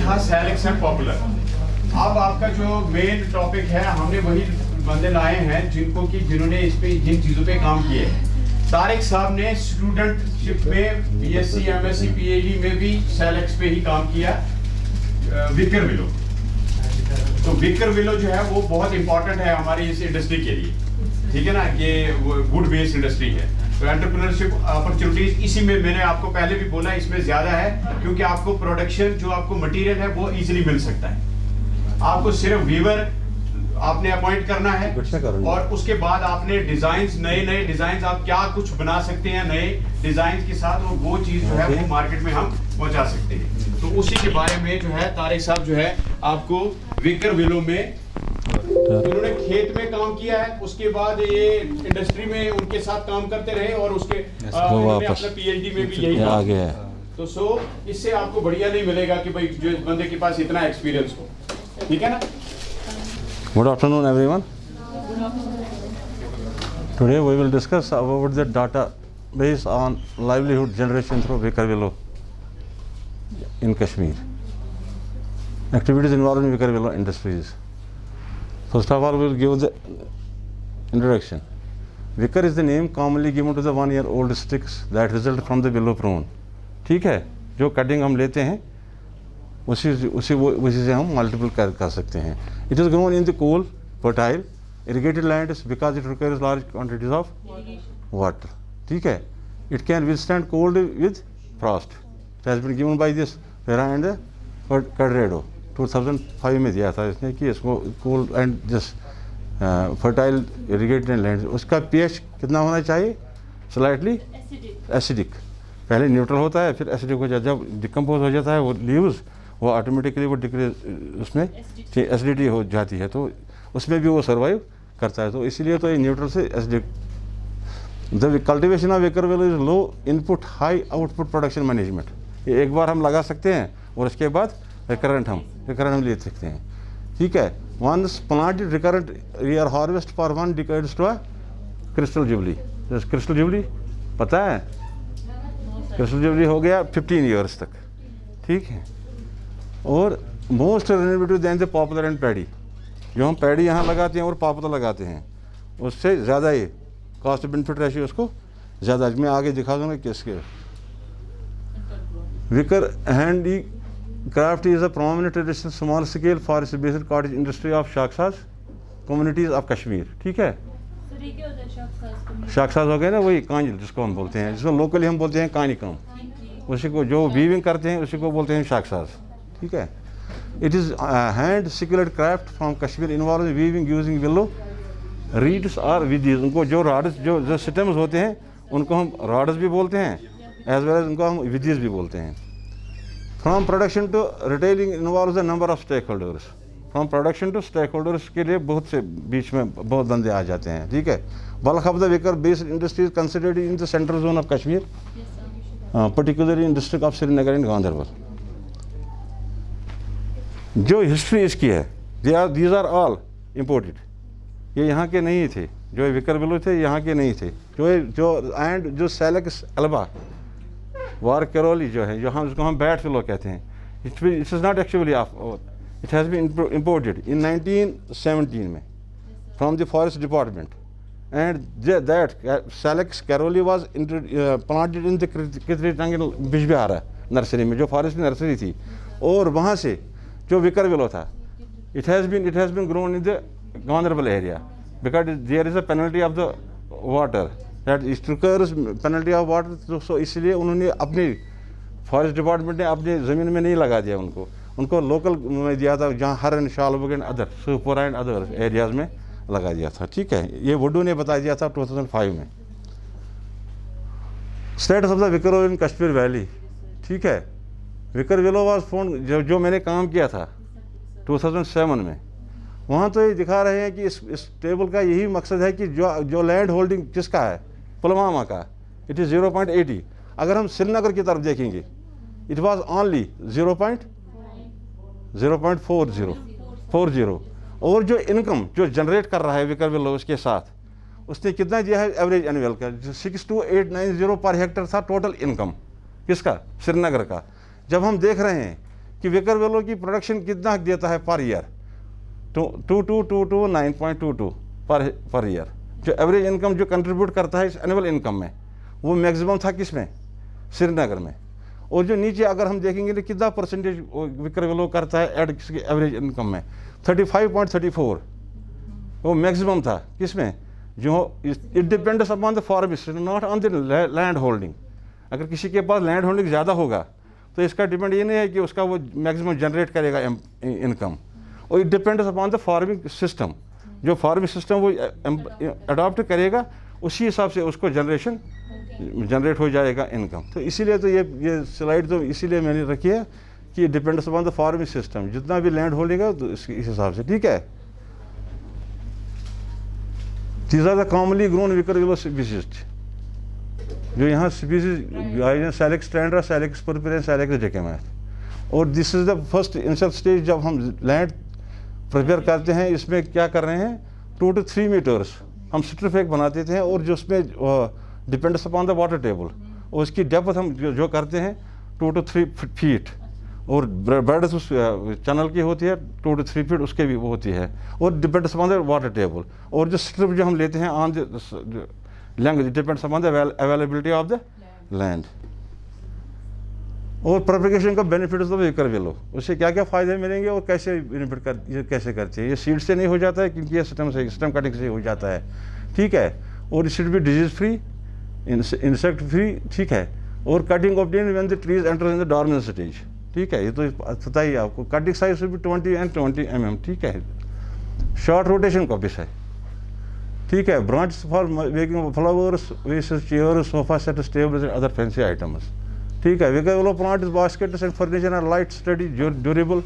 تھا سیلکس and popular. اب آپ کا جو مین ٹاپک ہے, ہم نے وہی بندے لائے ہیں جنہوں نے اس پہ جن چیزوں پہ کام کیے. طارق صاحب نے اسٹوڈنٹ شپ میں B S C M S C P H D میں بھی سیلکس پہ ہی کام کیا. وکر ولو, تو وکر ولو جو ہے وہ بہت امپورٹنٹ ہے ہماری اس انڈسٹری کے لیے, ٹھیک ہے نا. یہ ووڈ بیسڈ انڈسٹری ہے, تو انٹرپرینورشپ اپرچونیٹیز اسی میں نے آپ کو پہلے بھی بولا, اس میں زیادہ ہے کیونکہ آپ کو پروڈکشن جو آپ کو مٹیریل ہے وہ ایزیلی مل سکتا ہے. آپ کو صرف ویور آپ نے اپوائنٹ کرنا ہے, اور اس کے بعد آپ نے ڈیزائنز, نئے ڈیزائنز آپ کیا کچھ بنا سکتے ہیں نئے ڈیزائنز کے ساتھ, اور وہ چیز جو ہے وہ مارکیٹ میں ہم پہنچا سکتے ہیں. تو اسی کے بارے میں جو ہے طارق صاحب جو ہے آپ کو وکر ولو میں انہوں نے کھیت میں کام کیا ہے, اس کے بعد یہ انڈسٹری میں ان کے ساتھ کام کرتے رہے, اور اس کے انہوں نے اپنا پی ایچ ڈی میں بھی یہی کام کیا. تو اس سے آپ کو بڑھیا نہیں ملے گا کہ بھائی جو بندے کے پاس اتنا ایکسپیرینس ہو, ٹھیک ہے نا. Good afternoon everyone. Today we will discuss about the data based on livelihood generation through Wicker Willow in Kashmir. Activities involved in Wicker Willow industries. First of all, we will give the introduction. Wicker is the name commonly given to the 1-year-old sticks that result from the willow prune. ٹھیک ہے, جو cutting ہم لیتے ہیں اسی سے ہم multiple کر سکتے ہیں. It is grown in the cool, fertile, irrigated lands because it requires large quantities of water. ٹھیک ہے. It can withstand cold with frost. It has been given by this Ferra and Cadredo. 2005 میں دیا تھا اس نے کہ اس کو cool and this fertile irrigated lands. اس کا P H کتنا ہونا چاہیے؟ Slightly acidic. پہلے نیوٹرل ہوتا ہے, پھر ایسیڈک ہو جاتا ہے. جب ڈیکمپوز ہو جاتا ہے وہ لیوز, وہ آٹومیٹکلی وہ ڈکریز, اس میں ایسیڈیٹی ہو جاتی ہے, تو اس میں بھی وہ سروائیو کرتا ہے. تو اسی لیے تو یہ نیوٹرل سے acidic. The cultivation of wicker willow is low input high output production management. یہ ایک بار ہم لگا سکتے ہیں اور اس کے بعد ریکرنٹ ہم لے سکتے ہیں. ٹھیک ہے. Once planted recurrent we are harvest for 1 decades to crystal jubilee. Crystal jubilee پتہ ہے, کرسٹل جوبلی ہو گیا 15 years تک. ٹھیک ہے. اور most remunerative than the poplar and paddy. جو ہم پیڈی یہاں لگاتے ہیں اور پاپولر لگاتے ہیں اس سے زیادہ ہی کاسٹ بینیفٹ ریشیو اس کو زیادہ. میں آگے دکھا دوں گا کس کے. Wicker handicraft is a prominent traditional small scale forest based cottage industry of Shakhsaz communities of Kashmir. ٹھیک ہے. شاخساز ہو گئے نا, وہی کانجل جس کو ہم بولتے ہیں, جس کو لوکلی ہم بولتے ہیں کانی کام. اسی کو جو ویونگ کرتے ہیں اسی کو بولتے ہیں شاخساز. ٹھیک ہے. It is hand skilled craft from Kashmir involve weaving using willow reeds اور ودیز. ان کو جو راڈس جو سٹمز ہوتے ہیں ان کو ہم راڈس بھی بولتے ہیں, ایز ویل ایز ان کو ہم ودیز بھی بولتے ہیں. From production to retailing involves a number of stakeholders. From production to stakeholders کے لیے بہت سے بیچ میں بہت بندے آ جاتے ہیں. ٹھیک ہے. بلک آف دا وکر based industries considered in the central zone of Kashmir, particularly in district of Sri Nagar and Ganderbal. جو ہسٹری اس کی ہے, دیز آر آل امپورٹڈ. یہ یہاں کے نہیں تھے, جو وکر ولو تھے یہاں کے نہیں تھے. جو سیلکس البا وار کیرولی جو ہے, جو ہم اس کو ہم بیٹ ولو کہتے ہیں, it is not actually of, it has been imported in 1917 میں from the forest department. And that Salix caerulea was planted in the Kitri Tengal Bijbehara nursery میں, جو فارسٹ نرسری تھی. اور وہاں سے جو وکر ولو تھا, it has been grown in the Ganderbal area because there is a penalty of the water, that it requires penalty of water. so اس لیے انہوں نے اپنی فارسٹ ڈپارٹمنٹ نے اپنی زمین میں نہیں لگا دیا, ان کو لوکل میں دیا تھا, جہاں Haran, Shalabugh and other, Sopore and other areas میں لگا دیا تھا. ٹھیک ہے. یہ وڈو نے بتا دیا تھا 2005 میں. اسٹیٹس آف دا وکر ولو ان کشمیر ویلی. ٹھیک ہے. وکر ولو واز فاؤنڈ, جو میں نے کام کیا تھا 2007 میں, وہاں تو یہ دکھا رہے ہیں کہ اس ٹیبل کا یہی مقصد ہے کہ جو لینڈ ہولڈنگ کس کا ہے, پلوامہ کا, اٹ از 0.80. اگر ہم سری نگر کی طرف دیکھیں گے اٹ واز اونلی 0.40. اور جو انکم جو جنریٹ کر رہا ہے وکر ولو اس کے ساتھ, اس نے کتنا دیا ہے ایوریج اینویل کا, 62890 پر ہیکٹر تھا ٹوٹل انکم. کس کا؟ سری نگر کا. جب ہم دیکھ رہے ہیں کہ ویکر ویلو کی پروڈکشن کتنا دیتا ہے پر ایئر 2222 پر ایئر. جو ایوریج انکم جو کنٹریبیوٹ کرتا ہے اس اینول انکم میں وہ میکسیمم تھا کس میں؟ سری نگر میں. اور جو نیچے اگر ہم دیکھیں گے کتنا پرسنٹیج ویکر ویلو کرتا ہے ایڈ کس کی ایوریج انکم میں 35.34 وہ میکسیمم تھا کس میں؟ جو it depends upon the farmers not on the land holding. اگر کسی کے پاس لینڈ ہولڈنگ زیادہ ہوگا تو اس کا ڈپینڈ یہ نہیں ہے کہ اس کا وہ میکسیمم جنریٹ کرے گا انکم. اور it depends upon the farming system. جو فارمنگ سسٹم وہ اڈاپٹ کرے گا اسی حساب سے اس کو جنریٹ ہو جائے گا انکم. تو اسی لیے تو یہ سلائڈ تو اسی لیے میں نے رکھی ہے کہ ڈپینڈس اپان دا فارمنگ سسٹم. جتنا بھی لینڈ ہولڈنگ ہے تو اس حساب سے. ٹھیک ہے. These are the commonly grown wicker willow species. جو یہاں اسپیسیز آئی ہیں سیلکس ٹرینڈرا, سیلکس پرپیرین, سیلکس ڈیکیمیتھ. اور دس از دا فرسٹ انیشل اسٹیج. جب ہم لینڈ پریپیئر کرتے ہیں اس میں کیا کر رہے ہیں 2 to 3 میٹرس ہم سٹرفیک بناتے تھے. اور جو اس میں depends upon the water table اور اس کی ڈیپتھ ہم جو کرتے ہیں 2 to 3 فیٹ. اور برڈس اس چینل کی ہوتی ہے 2 to 3 فیٹ اس کے بھی وہ ہوتی ہے. اور depends upon the water table. اور جو اسٹرپ جو ہم لیتے ہیں on language depends upon the availability of the land. اور پروپیگیشن کا بینیفٹس ویکر ویلو اس سے کیا کیا فائدے ملیں گے اور کیسے بینیفٹ کیسے کرتے ہیں. یہ سیڈ سے نہیں ہو جاتا ہے کیونکہ یہ سسٹم کٹنگ سے ہو جاتا ہے. ٹھیک ہے. اور it should be disease free, insect free. ٹھیک ہے. اور cutting obtain when the trees enter in the dormant stage. ٹھیک ہے. یہ تو پتہ ہی آپ کو. Cutting size should be 20 and 20 mm. ٹھیک ہے. شارٹ روٹیشن کاپس ہے. ٹھیک ہے. Branch for making flowers, vases, chairs, sofa sets, tables and other fancy items. ٹھیک ہے. Wicker willow plant baskets and furniture are light, sturdy, durable,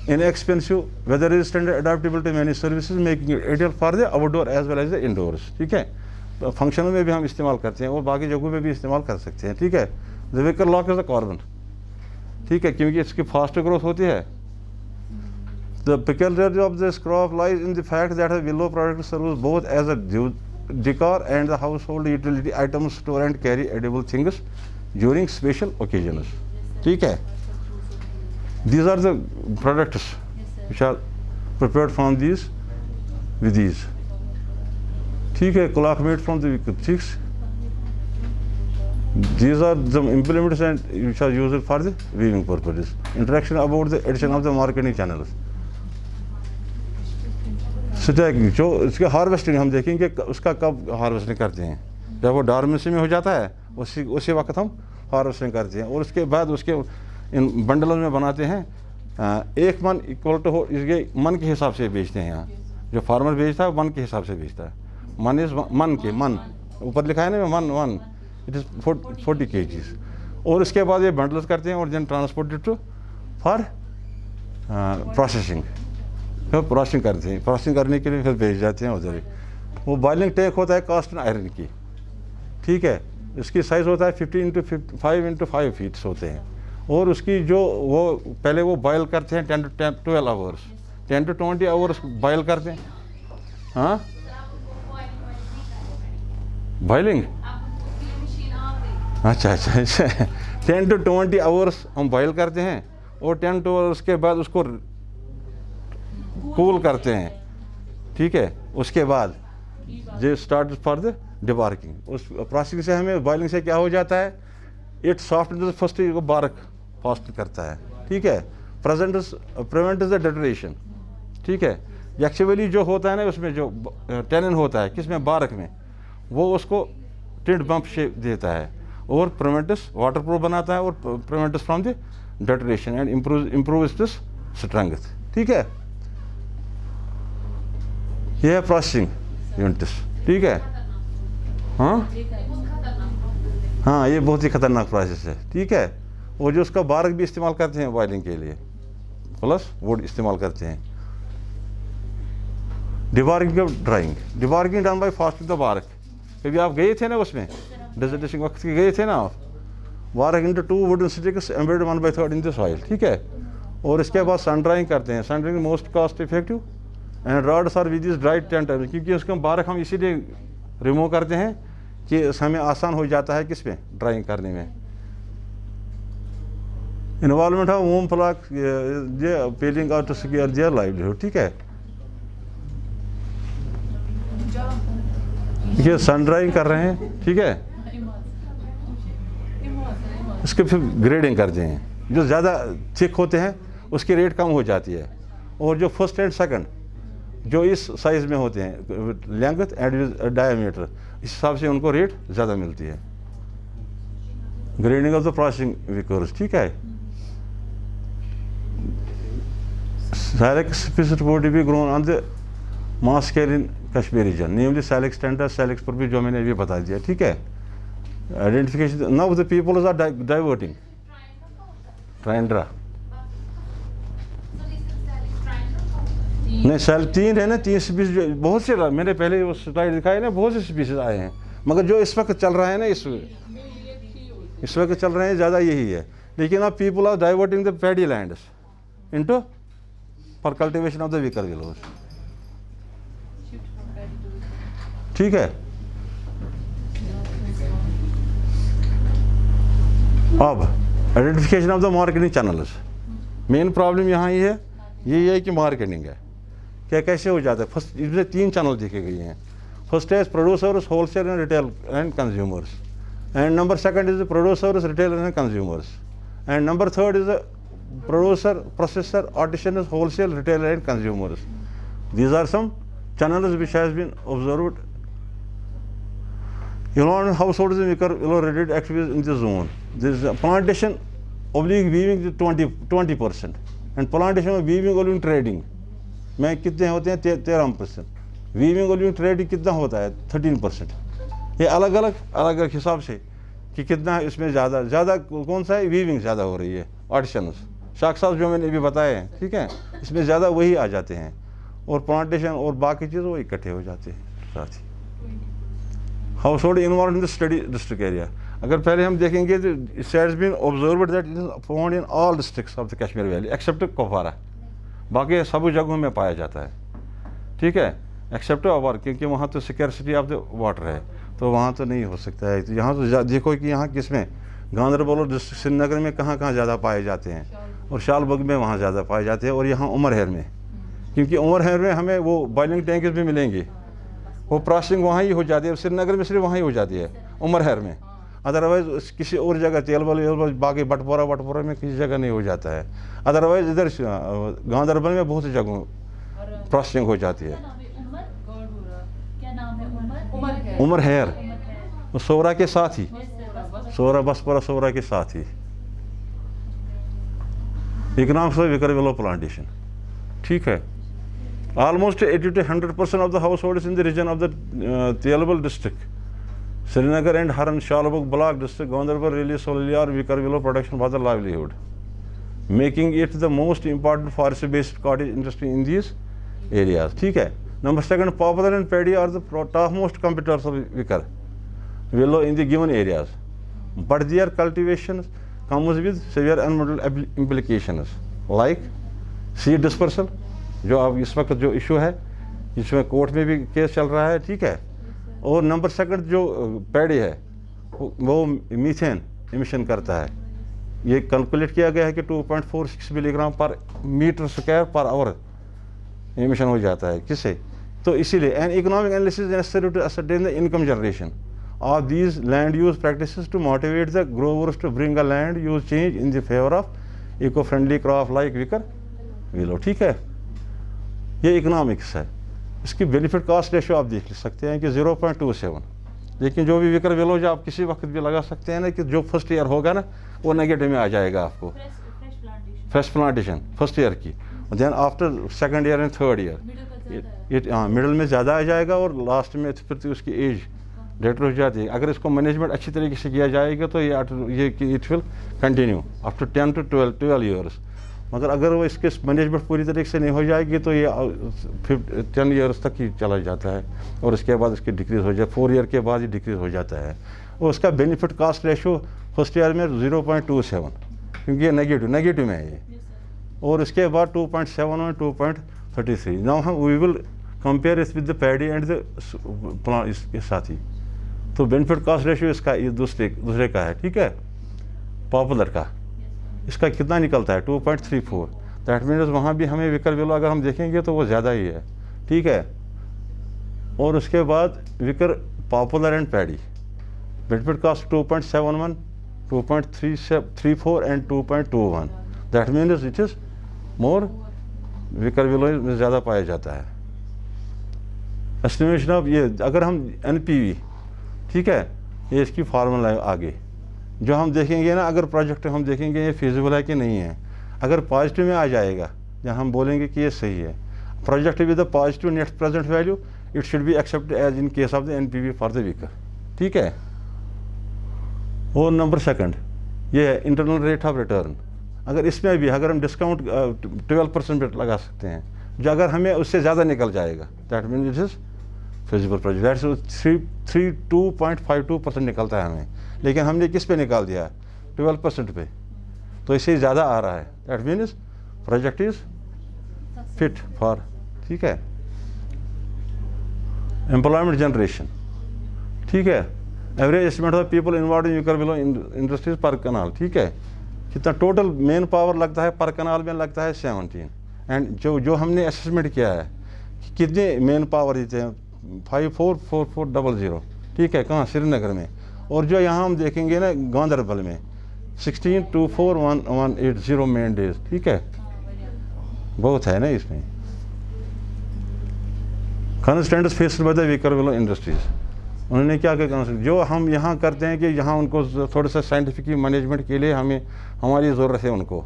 inexpensive, weather resistant, adaptable to many services, making it ideal for the outdoor as well as the indoors. ٹھیک ہے. فنکشنوں میں بھی ہم استعمال کرتے ہیں اور باقی جگہوں پہ بھی استعمال کر سکتے ہیں. ٹھیک ہے. the wicker lock is the carbon. ٹھیک ہے. کیونکہ اس کی فاسٹ گروتھ ہوتی ہے. the peculiarity of this crop lies in the fact that the willow product serves both as a decor and the household utility items, store and carry edible things during special occasions. ٹھیک ہے. These are the products which are prepared from these with these. ٹھیک ہے. cloth made from the wicker twigs. These are the implements and which are used for the weaving purposes. Interaction about the addition of the marketing channels. سٹیکنگ جو اس کے harvesting ہم دیکھیں گے اس کا کب harvesting کرتے ہیں. جب وہ ڈارمنسی میں ہو جاتا ہے اسی وقت ہم ہارویسٹنگ کرتے ہیں. اور اس کے بعد اس کے ان بنڈلوں میں بناتے ہیں. 1 من equal to یہ من کے حساب سے بیچتے ہیں. یہاں جو فارمر بیچتا ہے من کے حساب سے بیچتا ہے. من از من کے من اوپر لکھا ہے نا من اٹ از 40 kgs. اور اس کے بعد یہ بنڈلز کرتے ہیں اور دین ٹرانسپورٹڈ ٹو فار پروسیسنگ. پھر پروسیسنگ کرتے ہیں. پروسیسنگ کرنے کے لیے پھر بیچ جاتے ہیں ادھر. وہ بائلنگ ٹیک ہوتا ہے کاسٹ آئرن کی. ٹھیک ہے. اس کی سائز ہوتا ہے 5 فیٹس ہوتے ہیں. اور اس کی جو وہ پہلے وہ بائل کرتے ہیں 10 to 12 hours 10 to 20 hours بائل کرتے ہیں. ہاں بائلنگ اچھا 10 to 20 hours ہم بائل کرتے ہیں. اور 10 hours کے بعد اس کو کول کرتے ہیں. ٹھیک ہے. اس کے بعد جو اسٹارٹ فار دا ڈبارکنگ. اس پروسیسنگ سے ہمیں بائلنگ سے کیا ہو جاتا ہے it soft first bark fast کرتا ہے. ٹھیک ہے. Prevent the deterioration. ٹھیک ہے. ایکچولی جو ہوتا ہے نا اس میں جو ٹینن ہوتا ہے کس میں بارک میں وہ اس کو ٹنٹ بمپ شیپ دیتا ہے. اور پریونٹس واٹر پروف بناتا ہے. اور prevents from the deterioration and improves this strength. ٹھیک ہے. یہ ہے پروسیسنگ یونٹس. ٹھیک ہے. ہاں یہ بہت ہی خطرناک پروسیس ہے. ٹھیک ہے. اور جو اس کا بارک بھی استعمال کرتے ہیں بائلنگ کے لیے پلس ووڈ استعمال کرتے ہیں. Debarking of drying. Debarking done by fasting the bark. کبھی آپ گئے تھے نا اس میں ڈیزرٹیشن وقت کے گئے تھے نا آپ. بارک into 2 wooden sticks embedded 1/3 in the soil. ٹھیک ہے. اور اس کے بعد سن ڈرائنگ کرتے ہیں. Sun drying most cost effective and rods are with is dried 10 times. کیونکہ اس کا بارک ہم اسی لیے ریموو کرتے ہیں کہ ہمیں آسان ہو جاتا ہے کس میں ڈرائنگ کرنے میں. Involvement of womb flock, they are appealing out to secure their livelihood. ٹھیک ہے. یہ سن ڈرائنگ کر رہے ہیں, ٹھیک ہے, اس کے پھر گریڈنگ کرتے ہیں. جو زیادہ تھک ہوتے ہیں اس کی ریٹ کم ہو جاتی ہے, اور جو فرسٹ اینڈ سیکنڈ جو اس سائز میں ہوتے ہیں لینگتھ اینڈ ڈائیمیٹر, اس حساب سے ان کو ریٹ زیادہ ملتی ہے. Grading of the processing wickers, ٹھیک ہے. سیلکس اسپیسیز رپورٹ بھی grown on the mass scale in Kashmir region, namely Salix tender, Salix پر بھی جو میں نے ابھی بتا دیا, ٹھیک ہے. Identification now the peoples are diverting triandra, نہیں سیل 3 ہے نا, 3 اسپیسیز بہت سے, میں نے پہلے وہ سلائڈ دکھائی نا, بہت سے اسپیسیز آئے ہیں, مگر جو اس وقت چل رہا ہے نا اس وقت چل رہے ہیں زیادہ یہی ہے. لیکن اب people are diverting the paddy lands into for cultivation of the wicker willows, ٹھیک ہے. اب identification of the marketing channels, main problem یہاں یہ ہے, یہی ہے کہ مارکیٹنگ ہے کیا کیسے ہو جاتا ہے. فرسٹ اس میں 3 چینل دیکھے گئے ہیں. First is producers, wholesale and retail and consumers, and number second is producers, retail and consumers, and number third is producer, processor, artisans, wholesale, retail and consumers. These are some channels which has been observed. Households in related activities in the zone. There is plantation oblique weaving 20% and plantation of weaving oblique trading. میں کتنے ہوتے ہیں 13%. Weaving oblique trading کتنا ہوتا ہے 13%. یہ الگ الگ حساب سے کہ کتنا اس میں زیادہ کون سا ہے, ویونگ زیادہ ہو رہی ہے, آرٹیسنس شاخساز جو میں نے ابھی بتائے ہیں, ٹھیک ہے, اس میں زیادہ وہی آ جاتے ہیں, اور پلانٹیشن اور باقی چیز وہ اکٹھے ہو جاتے ہیں ساتھ ہی. Household involved in the study district area, اگر پہلے ہم دیکھیں گے تو it has been observed that it is found in all districts of the Kashmir valley except Kupwara, باقی سب جگہوں میں پایا جاتا ہے, ٹھیک ہے, ایکسیپٹ کپوارہ, کیونکہ وہاں تو سکیورٹی آف دا واٹر ہے, تو وہاں تو نہیں ہو سکتا ہے. تو یہاں تو دیکھو کہ یہاں کس میں گاندربل اور ڈسٹرکٹ سری نگر میں کہاں زیادہ پائے جاتے ہیں, اور شال بگ میں وہاں زیادہ پائے جاتے ہیں, اور یہاں عمر ہیر میں, کیونکہ عمر ہیر میں ہمیں وہ بوائلنگ ٹینکز بھی ملیں گے, وہ پروسیسنگ وہاں ہی ہو جاتی ہے, سری نگر میں صرف وہاں ہی ہو جاتی ہے عمر ہیر میں, ادروائز کسی اور جگہ تیلبل باقی بٹپورہ میں کسی جگہ نہیں ہو جاتا ہے, ادروائز ادھر گاندربل میں بہت سی جگہوں پروسیسنگ ہو جاتی ہے. عمر ہیر سورا کے ساتھ ہی, سورا بسپورہ سورا کے ساتھ ہی. Economics of weaker willow plantation, ٹھیک ہے. Almost 80 to 100% of the house holds in the region of the تیلبل district, Sri Nagar and ہرن شالبگ بلاک ڈسٹرکٹ, گاندربل ریلی سولی are weaker value production for the livelihood, making it the most important forest based cottage industry in these areas, ٹھیک ہے. Number second, popular and paddy are the top most competitors of weaker value in the given areas, but their cultivation comes with severe environmental implications like seed dispersal, جو اب اس وقت جو issue ہے جس میں court میں بھی کیس چل رہا ہے, ٹھیک ہے. اور نمبر سیکنڈ جو پیڈی ہے وہ میتھین ایمیشن کرتا ہے, یہ کیلکولیٹ کیا گیا ہے کہ 2.46 milligram per metre square per hour emission ہو جاتا ہے, کس سے, تو اسی لیے an economic analysis necessary to ascertain the income generation of these land use practices to motivate the growers to bring a land use change in the favor of eco-friendly crop like wicker willow, ٹھیک ہے. یہ economics ہے. اس کی benefit cost ratio آپ دیکھ سکتے ہیں کہ 0.27, لیکن جو بھی ویکر ویلو جو آپ کسی وقت بھی لگا سکتے ہیں نا کہ جو فرسٹ ایئر ہوگا نا وہ نیگیٹو میں آ جائے گا آپ کو, فریش پلانٹیشن فرسٹ ایئر کی, then after second year and third year middle میں زیادہ آ جائے گا, اور لاسٹ میں پھر اس کی ایج لیٹر ہو جاتی ہے. اگر اس کو مینجمنٹ اچھی طریقے سے کیا جائے گا تو یہ it will continue up to 10 to 12 years, مگر اگر وہ اس کے مینجمنٹ پوری طریقے سے نہیں ہو جائے گی تو یہ 10 ایئرس تک ہی چلا جاتا ہے, اور اس کے بعد اس کی ڈکریز ہو جائے, 4 ایئر کے بعد ہی ڈکریز ہو جاتا ہے. اور اس کا benefit cost ratio first year میں 0.27, کیونکہ یہ نیگیٹو میں ہے یہ, اور اس کے بعد 2.7 اور 2.33. ناؤ وی ول کمپیئر اس with the paddy and the اس کے ساتھ ہی, تو بینیفٹ کاسٹ ریشیو اس کا یہ دوسرے کا ہے, ٹھیک ہے, پاپولر کا. اس کا کتنا نکلتا ہے 2.34. دیٹ مینس وہاں بھی ہمیں وکر ویلو اگر ہم دیکھیں گے تو وہ زیادہ ہی ہے, ٹھیک ہے. اور اس کے بعد wicker poplar and paddy benefit cost 2.71, 2.34 and 2.21. That means it is more, wicker willow میں زیادہ پایا جاتا ہے. اسٹیمیشن آف یہ اگر ہم این پی وی, ٹھیک ہے, یہ اس کی فارمولا ہے آگے جو ہم دیکھیں گے نا, اگر پروجیکٹ ہم دیکھیں گے یہ فیزیبل ہے کہ نہیں ہے. اگر پازیٹیو میں آ جائے گا جہاں ہم بولیں گے کہ یہ صحیح ہے, project with the positive net present value it should be accept as in case of the N P V for the wicker, ٹھیک ہے. اور نمبر سیکنڈ یہ ہے انٹرنل ریٹ آف ریٹرن. اگر اس میں بھی اگر ہم ڈسکاؤنٹ 12% لگا سکتے ہیں, جو اگر ہمیں اس سے زیادہ نکل جائے گا that means it is feasible project. That 2.52% نکلتا ہے ہمیں, لیکن ہم نے کس پہ نکال دیا 12% پہ, تو اس سے زیادہ آ رہا ہے. That means project is fit for, ٹھیک ہے. امپلائمنٹ جنریشن, ٹھیک ہے. Average estimate of people involved in wicker willow industries per kanal, ٹھیک ہے. کتنا ٹوٹل مین پاور لگتا ہے پر کنال میں لگتا ہے 17. اینڈ جو ہم نے اسسمنٹ کیا ہے کتنے مین پاور دیتے ہیں 544400, ٹھیک ہے, کہاں سری نگر میں. اور جو یہاں ہم دیکھیں گے نا گاندربل میں 16,24,180 مین ڈیز, ٹھیک ہے, بہت ہے نا اس میں. Constraints faced by the wicker willow industries, انہوں نے کیا کہ جو ہم یہاں کرتے ہیں کہ یہاں ان کو تھوڑا سا سائنٹیفک مینجمنٹ کے لیے ہماری ضرورت ہے ان کو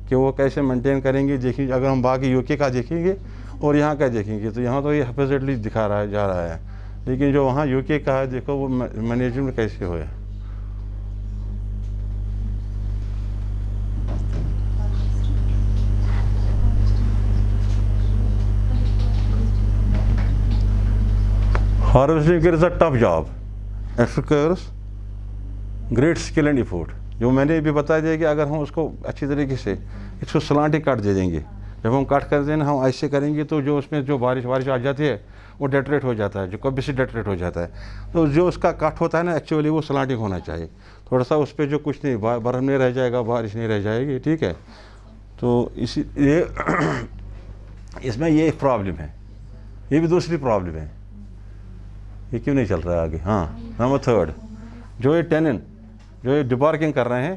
کہ وہ کیسے مینٹین کریں گے. دیکھیں اگر ہم باقی یو کے کا دیکھیں گے اور یہاں کا دیکھیں گے تو یہاں تو یہ ہیپیزٹلی دکھا رہا ہے جا رہا ہے, لیکن جو وہاں یو کے کا ہے دیکھو وہ مینجمنٹ کیسے ہوئے. Harvesting is a tough job, it requires great skill and effort. جو میں نے بھی بتا دیا کہ اگر ہم اس کو اچھی طریقے سے اس کو سلانٹی کٹ دے دیں گے, جب ہم کٹ کر دیں ہم ایسے کریں گے تو جو اس میں جو بارش آ جاتی ہے وہ ڈیٹریٹ ہو جاتا ہے, جو کبھی سے ڈیٹریٹ ہو جاتا ہے. تو جو اس کا کٹ ہوتا ہے نا ایکچولی وہ سلانٹنگ ہونا چاہیے تھوڑا سا, اس پہ جو کچھ نہیں برف نہیں رہ جائے گا, بارش نہیں رہ جائے گی, ٹھیک ہے. تو اسی لیے اس میں یہ ایک پرابلم ہے, یہ بھی دوسری پرابلم ہے. یہ کیوں نہیں چل رہا ہے آگے؟ ہاں, نمبر تھرڈ جو یہ ٹینن جو یہ ڈپارکنگ کر رہے ہیں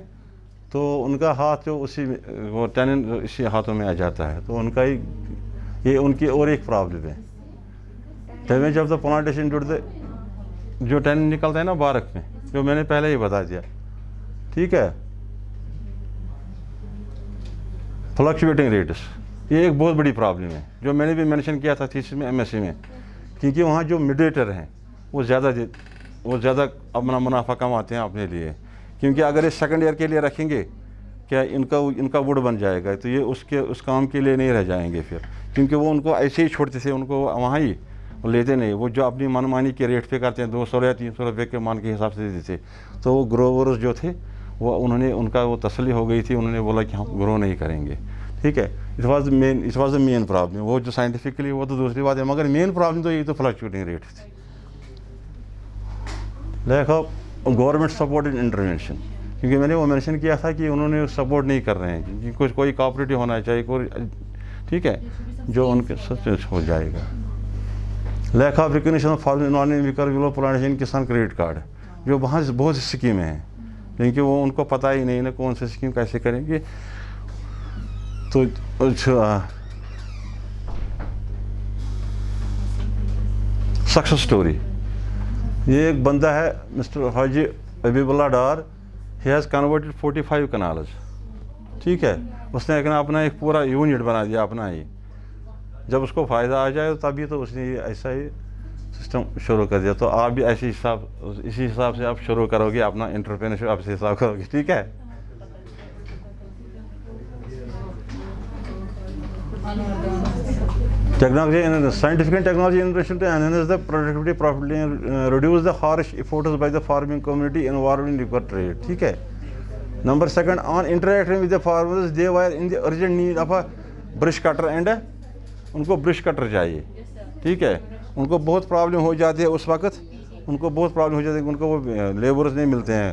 تو ان کا ہاتھ جو اسی وہ ٹینن اسی ہاتھوں میں آ جاتا ہے, تو ان کا ہی یہ ان کی اور ایک پرابلم ہے. ڈیمیج آف دا پلانٹیشن جو ٹینن نکلتا ہے نا بارک میں, جو میں نے پہلے ہی بتا دیا, ٹھیک ہے. فلکچویٹنگ ریٹس, یہ ایک بہت بڑی پرابلم ہے جو میں نے بھی مینشن کیا تھا تھیسس میں MSc میں, کیونکہ وہاں جو میڈیٹر ہیں وہ زیادہ اپنا منافع کماتے ہیں اپنے لیے. کیونکہ اگر یہ سیکنڈ ایئر کے لیے رکھیں گے کیا ان کا ووڈ بن جائے گا, تو یہ اس کام کے لیے نہیں رہ جائیں گے پھر, کیونکہ وہ ان کو ایسے ہی چھوڑتے تھے, ان کو وہاں ہی لیتے نہیں. وہ جو اپنی من مانی کے ریٹ پہ کرتے ہیں 200 یا 300 روپے کے مان کے حساب سے دیتے, تو وہ گروورز جو تھے وہ ان کا وہ تسلی ہو گئی تھی, انہوں نے بولا کہ ہم گرو نہیں کریں گے, ٹھیک ہے. It was the main problem. وہ جو سائنٹیفکلی وہ تو دوسری بات ہے, مگر مین پرابلم تو یہ تو فلکچویٹنگ ریٹ تھی. Lack of government support and intervention, کیونکہ میں نے وہ مینشن کیا تھا کہ انہوں نے سپورٹ نہیں کر رہے ہیں, کیونکہ کوئی کوآپریٹو ہونا چاہیے, کوئی, ٹھیک ہے, جو ان کے سچ ہو جائے گا. Lack of recognition of farm involvement wicker willow plantation Kisan credit card, جو وہاں بہت سی اسکیمیں ہیں لیکن وہ ان کو پتہ ہی نہیں نا کون سی اسکیم کیسے کریں گے. تو سکسیس اسٹوری, یہ ایک بندہ ہے mister Haji Habibullah Dar, he has converted 45 kanals, ٹھیک ہے. اس نے اپنا ایک پورا یونٹ بنا دیا اپنا ہی. جب اس کو فائدہ آ جائے تبھی تو اس نے ایسا ہی سسٹم شروع کر دیا. تو آپ بھی اسی حساب سے آپ شروع کرو گے اپنا انٹرپرینرشپ, آپ سے حساب کرو گے, ٹھیک ہے. Technology, scientific and technology innovation to enhance the productivity, profitability, and reduce the harsh efforts by the farming community involved in river trade. ٹھیک ہے. Number second, on interacting with the farmers, they were in the urgent need of a brush cutter and ان کو brush کٹر چاہیے, ٹھیک ہے. ان کو بہت problem ہو جاتی ہے اس وقت, ان کو بہت پرابلم ہو جاتی ہے, ان کو وہ لیبرز نہیں ملتے ہیں